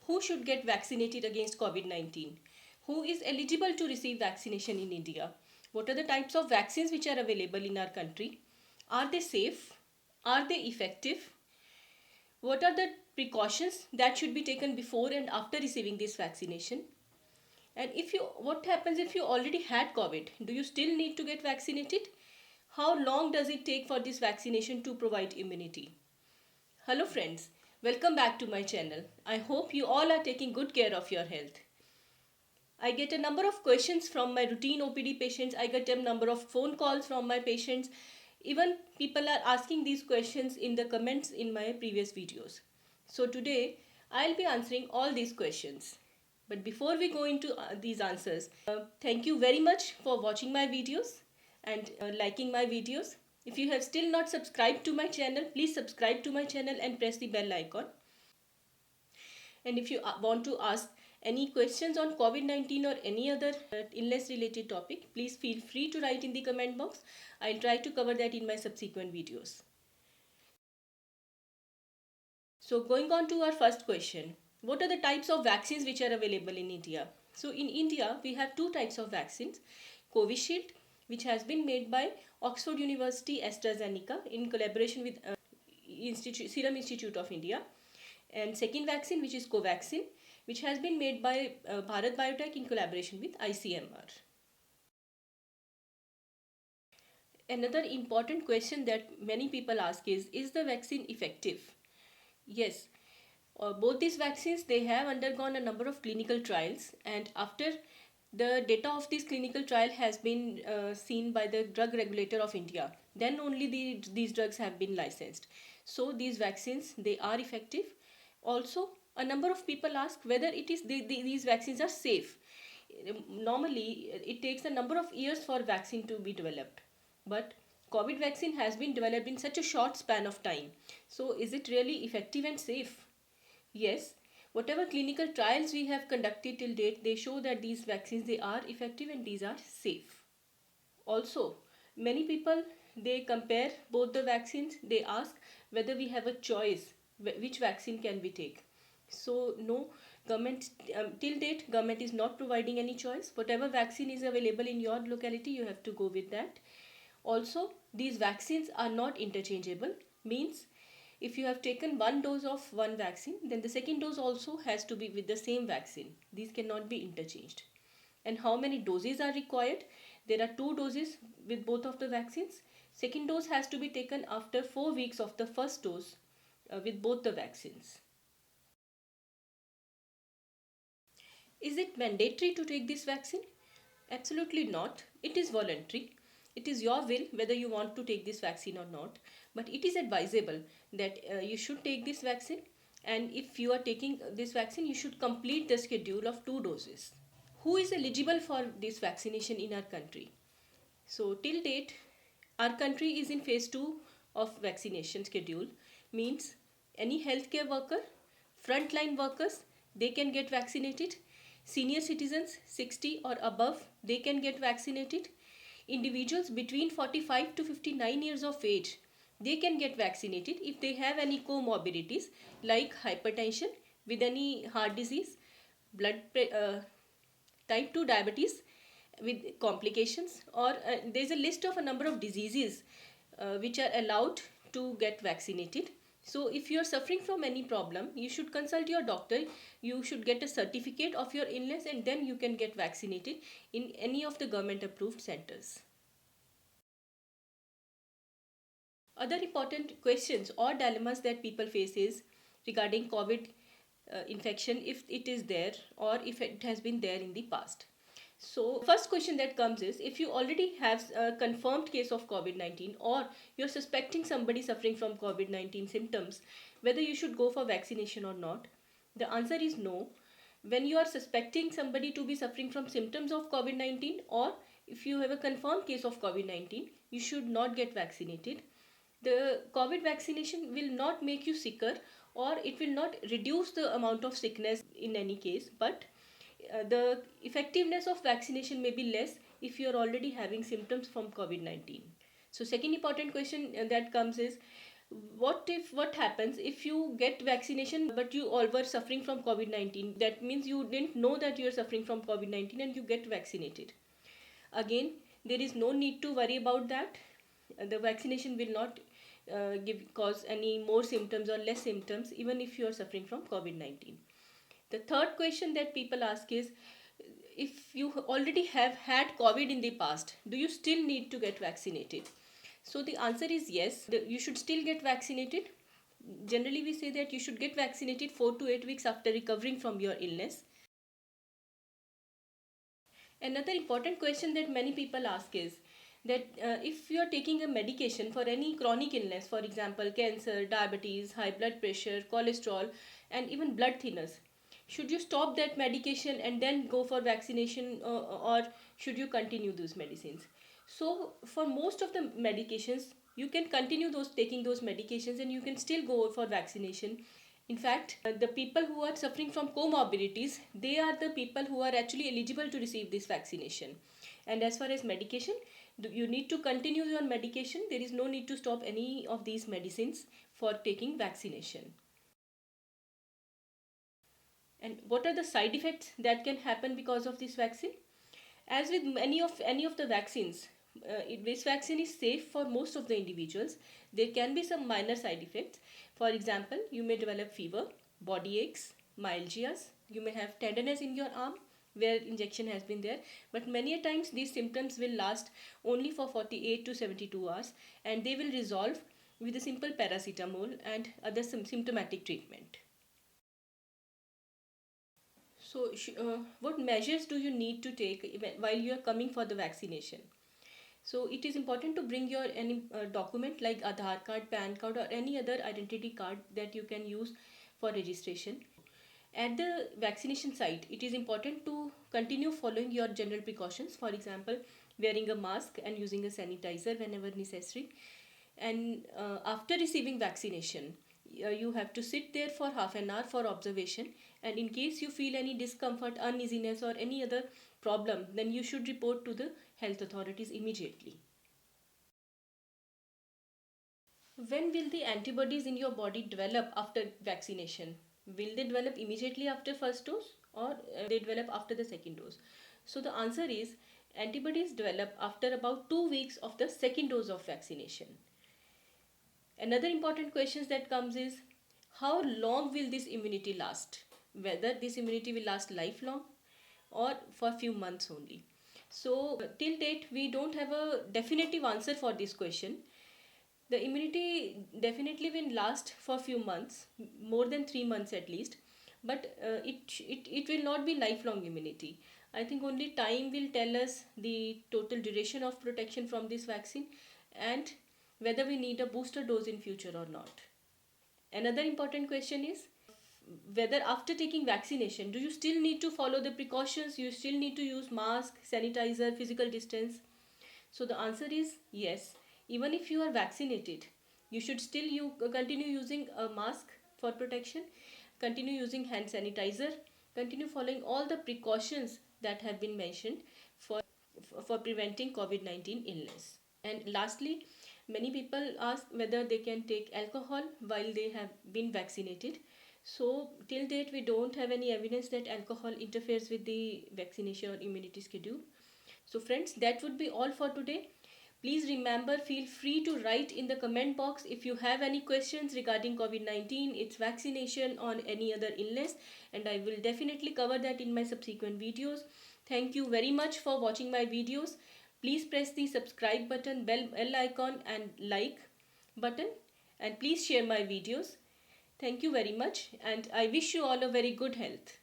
Who should get vaccinated against COVID-19? Who is eligible to receive vaccination in India? What are the types of vaccines which are available in our country? Are they safe? Are they effective? What are the precautions that should be taken before and after receiving this vaccination? And what happens if you already had COVID? Do you still need to get vaccinated? How long does it take for this vaccination to provide immunity? Hello friends, welcome back to my channel. I hope you all are taking good care of your health. I get a number of questions from my routine OPD patients. I get a number of phone calls from my patients. Even people are asking these questions in the comments in my previous videos. So today I'll be answering all these questions. But before we go into these answers, thank you very much for watching my videos and liking my videos. If you have still not subscribed to my channel, please subscribe to my channel and press the bell icon. And if you want to ask any questions on COVID-19 or any other illness related topic, please feel free to write in the comment box. I'll try to cover that in my subsequent videos. So going on to our first question. What are the types of vaccines which are available in India? So in India, we have two types of vaccines. Covishield, which has been made by Oxford University AstraZeneca in collaboration with Serum Institute of India. And second vaccine, which is Covaxin, which has been made by Bharat Biotech in collaboration with ICMR. Another important question that many people ask is the vaccine effective? Yes, both these vaccines, they have undergone a number of clinical trials, and after the data of this clinical trial has been seen by the drug regulator of India, then only these drugs have been licensed. So these vaccines, they are effective. Also, a number of people ask whether these vaccines are safe. Normally it takes a number of years for vaccine to be developed, but COVID vaccine has been developed in such a short span of time. So is it really effective and safe? Yes, whatever clinical trials we have conducted till date, they show that these vaccines, they are effective and these are safe. Also, many people, they compare both the vaccines. They ask whether we have a choice, which vaccine can we take. So no, government till date government is not providing any choice. Whatever vaccine is available in your locality, you have to go with that. Also, these vaccines are not interchangeable, means if you have taken one dose of one vaccine, then the second dose also has to be with the same vaccine. These cannot be interchanged. And how many doses are required? There are two doses with both of the vaccines. Second dose has to be taken after 4 weeks of the first dose with both the vaccines. Is it mandatory to take this vaccine? Absolutely not. It is voluntary. It is your will whether you want to take this vaccine or not. But it is advisable that you should take this vaccine. And if you are taking this vaccine, you should complete the schedule of 2 doses. Who is eligible for this vaccination in our country? So till date, our country is in phase 2 of vaccination schedule, means any healthcare worker, frontline workers, they can get vaccinated. Senior citizens 60 or above, they can get vaccinated. Individuals between 45 to 59 years of age, they can get vaccinated if they have any comorbidities like hypertension with any heart disease, type 2 diabetes with complications, or there is a list of a number of diseases which are allowed to get vaccinated. So if you are suffering from any problem, you should consult your doctor. You should get a certificate of your illness and then you can get vaccinated in any of the government approved centers. Other important questions or dilemmas that people face is regarding COVID infection, if it is there or if it has been there in the past. So first question that comes is, if you already have a confirmed case of COVID-19 or you're suspecting somebody suffering from COVID-19 symptoms, whether you should go for vaccination or not. The answer is no. When you are suspecting somebody to be suffering from symptoms of COVID-19 or if you have a confirmed case of COVID-19, you should not get vaccinated. The COVID vaccination will not make you sicker or it will not reduce the amount of sickness in any case, but the effectiveness of vaccination may be less if you are already having symptoms from COVID-19. So second important question that comes is, What happens if you get vaccination but you all were suffering from COVID-19? That means you didn't know that you are suffering from COVID-19 and you get vaccinated. Again, there is no need to worry about that. The vaccination will not give cause any more symptoms or less symptoms even if you are suffering from COVID-19. The third question that people ask is, if you already have had COVID in the past, do you still need to get vaccinated? So the answer is yes, you should still get vaccinated. Generally we say that you should get vaccinated 4 to 8 weeks after recovering from your illness. Another important question that many people ask is that if you are taking a medication for any chronic illness, for example cancer, diabetes, high blood pressure, cholesterol, and even blood thinners, should you stop that medication and then go for vaccination, or should you continue those medicines? So for most of the medications you can continue those taking those medications and you can still go for vaccination. In fact, the people who are suffering from comorbidities, they are the people who are actually eligible to receive this vaccination. And as far as medication, you need to continue your medication. There is no need to stop any of these medicines for taking vaccination. And what are the side effects that can happen because of this vaccine? As with any of the vaccines, this vaccine is safe for most of the individuals. There can be some minor side effects. For example, you may develop fever, body aches, myalgias. You may have tenderness in your arm where injection has been there. But many a times these symptoms will last only for 48 to 72 hours and they will resolve with a simple paracetamol and other symptomatic treatment. So, what measures do you need to take while you are coming for the vaccination? So, it is important to bring your any document like Aadhaar card, PAN card, or any other identity card that you can use for registration. At the vaccination site, it is important to continue following your general precautions. For example, wearing a mask and using a sanitizer whenever necessary. And after receiving vaccination, you have to sit there for half an hour for observation. And in case you feel any discomfort, uneasiness, or any other problem, then you should report to the health authorities immediately. When will the antibodies in your body develop after vaccination? Will they develop immediately after first dose, or they develop after the second dose? So the answer is antibodies develop after about 2 weeks of the second dose of vaccination. Another important question that comes is, how long will this immunity last? Whether this immunity will last lifelong or for few months only. So till date we don't have a definitive answer for this question. The immunity definitely will last for few months, more than 3 months at least, but it will not be lifelong immunity. I think only time will tell us the total duration of protection from this vaccine and whether we need a booster dose in future or not. Another important question is whether after taking vaccination do you still need to follow the precautions, you still need to use mask, sanitizer, physical distance. So the answer is yes. Even if you are vaccinated, you should still continue using a mask for protection, continue using hand sanitizer, continue following all the precautions that have been mentioned for for preventing COVID-19 illness. And lastly, many people ask whether they can take alcohol while they have been vaccinated. So till date we don't have any evidence that alcohol interferes with the vaccination or immunity schedule. So friends, that would be all for today. Please remember, feel free to write in the comment box if you have any questions regarding COVID-19, its vaccination, or any other illness, and I will definitely cover that in my subsequent videos. Thank you very much for watching my videos. Please press the subscribe button, bell icon, and like button, and please share my videos. Thank you very much, and I wish you all a very good health.